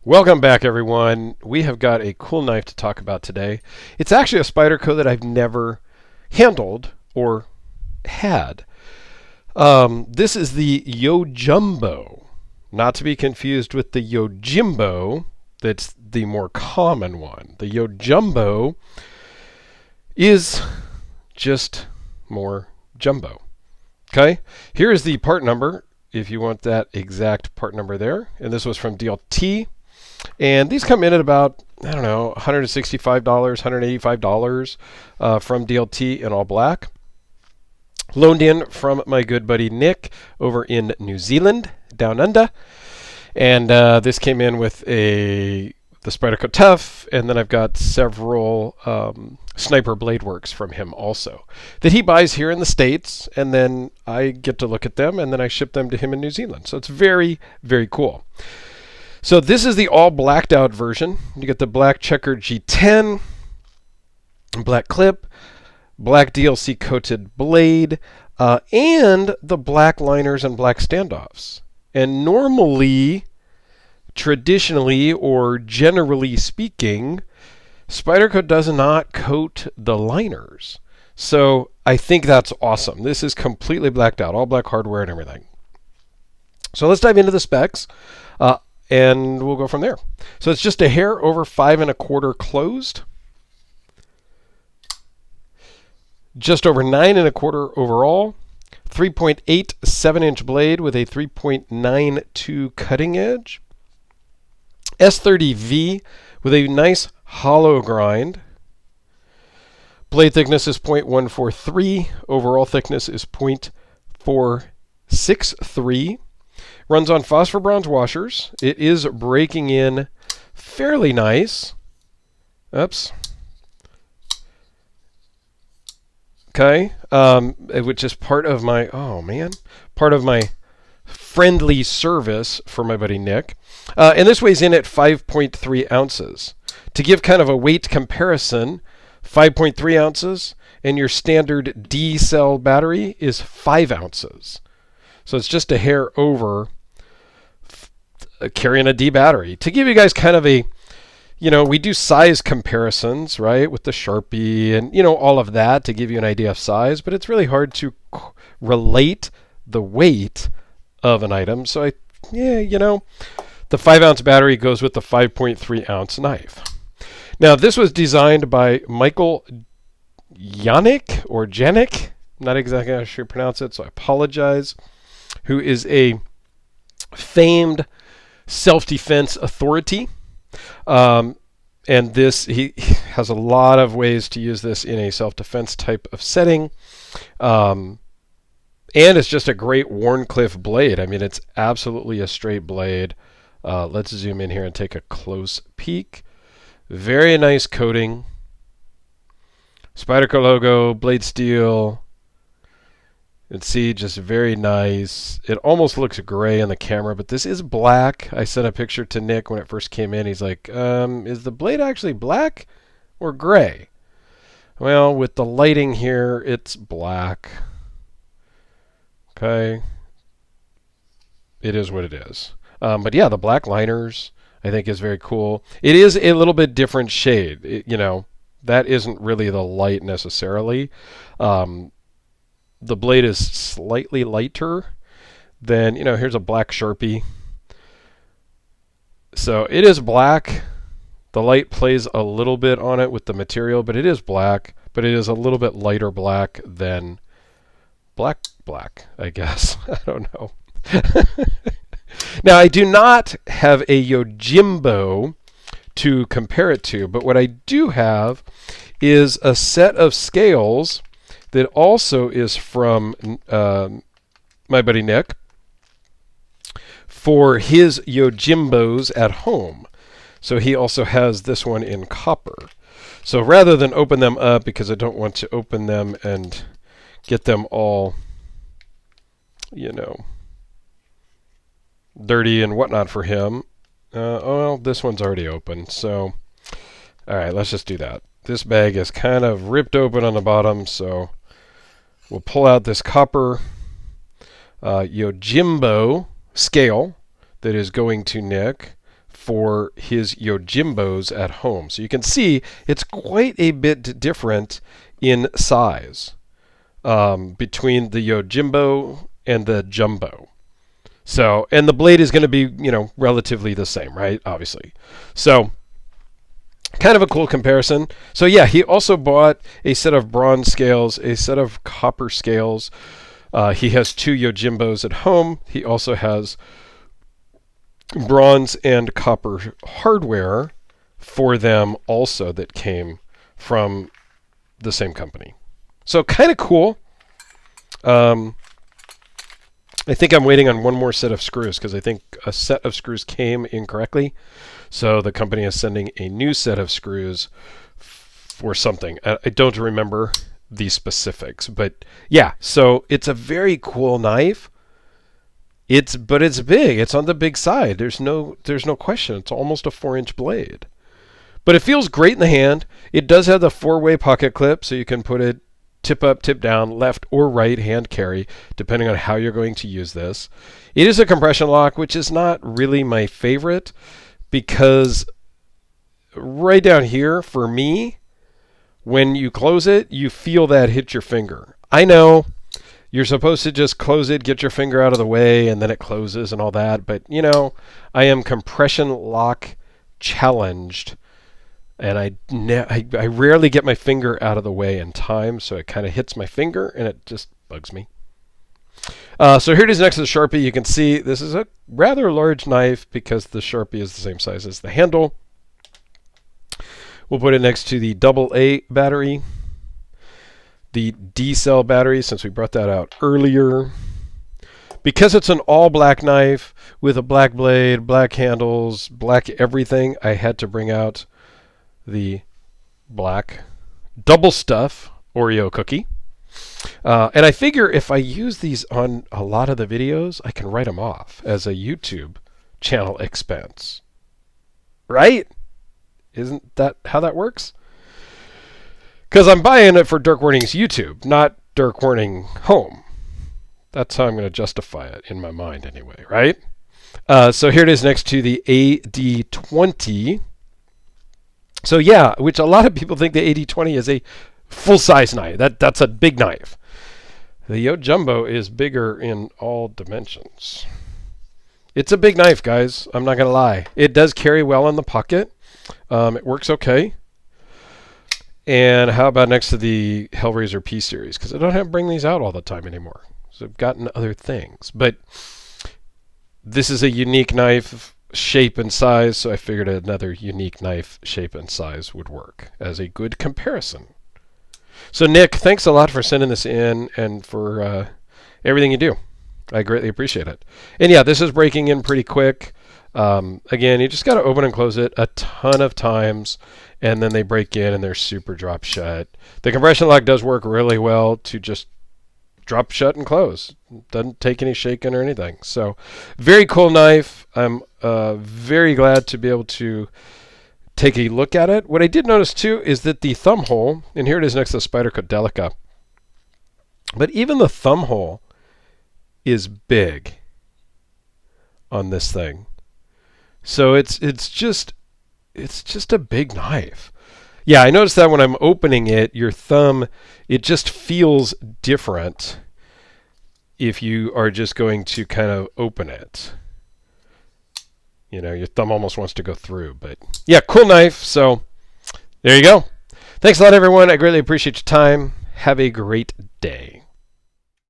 Welcome back, everyone. We have got a cool knife to talk about today. It's actually a Spyderco that I've never handled or had. This is the Yojumbo, not to be confused with the Yojimbo. That's the more common one. The Yojumbo is just more jumbo. Okay, here is the part number if you want that exact part number there. And this was from DLT. And these come in at about, I don't know, $165, $185 from DLT in all black. Loaned in from my good buddy Nick over in New Zealand, down under. And this came in with the Spyderco Tough, and then I've got several Sniper Blade Works from him also that he buys here in the States, and then I get to look at them, and then I ship them to him in New Zealand. So it's very, very cool. So this is the all blacked out version. You get the black checkered G10, black clip, black DLC coated blade, and the black liners and black standoffs. And normally, traditionally, or generally speaking, Spyderco does not coat the liners. So I think that's awesome. This is completely blacked out, all black hardware and everything. So let's dive into the specs. And we'll go from there. So it's just a hair over 5 1/4 closed. Just over 9 1/4 overall. 3.8 7-inch blade with a 3.92 cutting edge. S30V with a nice hollow grind. Blade thickness is 0.143. Overall thickness is 0.463. Runs on phosphor bronze washers. It is breaking in fairly nice. Oops. Okay. Which is part of my, part of my friendly service for my buddy Nick. And this weighs in at 5.3 ounces. To give kind of a weight comparison, 5.3 ounces and your standard D cell battery is 5 ounces. So it's just a hair over carrying a D battery. To give you guys kind of a, we do size comparisons, right, with the Sharpie and, all of that to give you an idea of size, but it's really hard to relate the weight of an item. So the 5 ounce battery goes with the 5.3 ounce knife. Now, this was designed by Michael Janik, or Janik, not exactly how to pronounce it, so I apologize, who is a famed self-defense authority. And he has a lot of ways to use this in a self-defense type of setting. And it's just a great Wharncliffe blade. I mean, it's absolutely a straight blade. Let's zoom in here and take a close peek. Very nice coating. Spyderco logo, blade steel. And see, just very nice. It almost looks gray on the camera, but this is black. I sent a picture to Nick when it first came in. He's like, is the blade actually black or gray? Well, with the lighting here, it's black. Okay. It is what it is. But yeah, the black liners, I think, is very cool. It is a little bit different shade. That isn't really the light necessarily. The blade is slightly lighter than, here's a black Sharpie. So it is black. The light plays a little bit on it with the material, but it is black. But it is a little bit lighter black than black, I guess. I don't know. Now, I do not have a Yojimbo to compare it to, but what I do have is a set of scales that also is from my buddy Nick for his Yojimbos at home. So he also has this one in copper. So rather than open them up, because I don't want to open them and get them all, dirty and whatnot for him. Well, this one's already open. So, all right, let's just do that. This bag is kind of ripped open on the bottom, so we'll pull out this copper Yojimbo scale that is going to Nick for his Yojimbos at home. So you can see it's quite a bit different in size between the Yojimbo and the Jumbo. So, and the blade is going to be, relatively the same, right? Obviously. So, kind of a cool comparison. So yeah, he also bought a set of bronze scales, a set of copper scales. He has 2 Yojimbos at home. He also has bronze and copper hardware for them also that came from the same company. So kind of cool. I think I'm waiting on one more set of screws because I think a set of screws came incorrectly. So the company is sending a new set of screws for something. I don't remember the specifics, but yeah, so it's a very cool knife. But it's big. It's on the big side. There's no question. It's almost a 4-inch blade. But it feels great in the hand. It does have the 4-way pocket clip, so you can put it tip up, tip down, left or right hand carry, depending on how you're going to use this. It is a compression lock, which is not really my favorite because right down here, for me, when you close it, you feel that hit your finger. I know you're supposed to just close it, get your finger out of the way, and then it closes and all that, but I am compression lock challenged. And I rarely get my finger out of the way in time, so it kind of hits my finger, and it just bugs me. So here it is next to the Sharpie. You can see this is a rather large knife because the Sharpie is the same size as the handle. We'll put it next to the AA battery, the D-cell battery, since we brought that out earlier. Because it's an all-black knife with a black blade, black handles, black everything, I had to bring out the black double stuff Oreo cookie. And I figure if I use these on a lot of the videos, I can write them off as a YouTube channel expense. Right? Isn't that how that works? Because I'm buying it for Dirk Warning's YouTube, not Dirk Warning Home. That's how I'm going to justify it in my mind anyway, right? So here it is next to the AD20. So yeah, which a lot of people think the AD20 is a full-size knife. That's a big knife. The Yojumbo is bigger in all dimensions. It's a big knife, guys. I'm not going to lie. It does carry well in the pocket. It works okay. And how about next to the Hellraiser P series? Because I don't bring these out all the time anymore. So I've gotten other things. But this is a unique knife shape and size, so I figured another unique knife shape and size would work as a good comparison. So Nick, thanks a lot for sending this in and for everything you do. I greatly appreciate it. And yeah, this is breaking in pretty quick. Again, you just got to open and close it a ton of times, and then they break in and they're super drop shut. The compression lock does work really well to just drop shut and close. Doesn't take any shaking or anything. So very cool knife. I'm very glad to be able to take a look at it. What I did notice too is that the thumb hole, and here it is next to the Spyderco Delica, but even the thumb hole is big on this thing. So it's just a big knife. Yeah, I noticed that when I'm opening it, your thumb, it just feels different if you are just going to kind of open it. Your thumb almost wants to go through. But yeah, cool knife. So there you go. Thanks a lot, everyone. I greatly appreciate your time. Have a great day.